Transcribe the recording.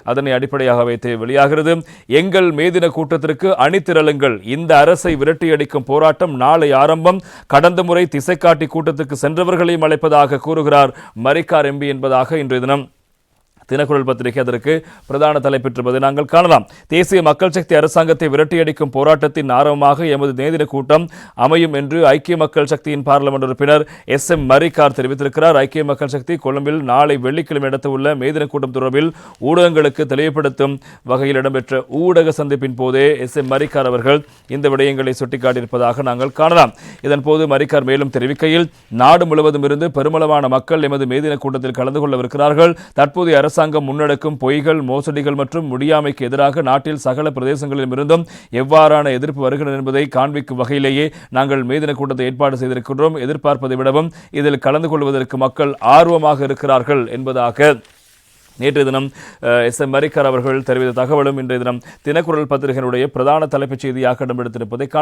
அதனை அடிப்படையாக வைத்து வெளியாகிறது. எங்கள் மேதின கூட்டத்திற்கு அணிதிரளுங்கள், இந்த அரசை விரட்டியடிக்கும் போராட்டம் நாளை ஆரம்பம். கடந்த முறை திசைக்காட்டி கூட்டத்துக்கு சென்றவர்களையும் அழைப்பதாக கூறுகிறார் மரிக்கார் எம்பி என்பதாக இன்றைய தினம் தினக்குரல் பத்திரிகை அதற்கு பிரதான தலைப்பெற்றிருப்பதை நாங்கள் காணலாம். தேசிய மக்கள் சக்தி அரசாங்கத்தை விரட்டியடிக்கும் போராட்டத்தின் ஆரம்பமாக எமது மேதின கூட்டம் அமையும் என்று ஐக்கிய மக்கள் சக்தியின் பாராளுமன்ற உறுப்பினர் SM மரிக்கார் தெரிவித்திருக்கிறார். ஐக்கிய மக்கள் சக்தி கொழும்பில் நாளை வெள்ளிக்கிழமை நடத்தவுள்ள மேதின கூட்டம் தொடர்பில் ஊடகங்களுக்கு தெளிவுபடுத்தும் வகையில் இடம்பெற்ற ஊடக சந்திப்பின் போதே SM மரிக்கார் அவர்கள் இந்த விடயங்களை சுட்டிக்காட்டியிருப்பதாக நாங்கள் காணலாம். இதன்போது மரிக்கார் மேலும் தெரிவிக்கையில், நாடு முழுவதும் இருந்து பெருமளவான மக்கள் எமது மேதின கூட்டத்தில் கலந்து கொள்ளவிருக்கிறார்கள். தற்போதைய அரசாங்கம் முன்னெடுக்கும் பொய்கள், மோசடிகள் மற்றும் முடியாமைக்கு எதிராக நாட்டில் சகல பிரதேசங்களிலும் இருந்தும் எவ்வாறான எதிர்ப்பு வருகிறது என்பதை காண்பிக்கும் வகையிலேயே நாங்கள் மேதின கூட்டத்தை ஏற்பாடு செய்திருக்கின்றோம். எதிர்பார்ப்பதை விடவும் இதில் கலந்து கொள்வதற்கு மக்கள் ஆர்வமாக இருக்கிறார்கள் என்பதாக நேற்றைய தினம் SM மரிக்கார் அவர்கள் தெரிவித்த தகவலும் இன்றைய தினம் தினக்குரல் பத்திரிகையினுடைய பிரதான தலைப்புச் செய்தியாக இடம்பெடுத்திருப்பதை காணலாம்.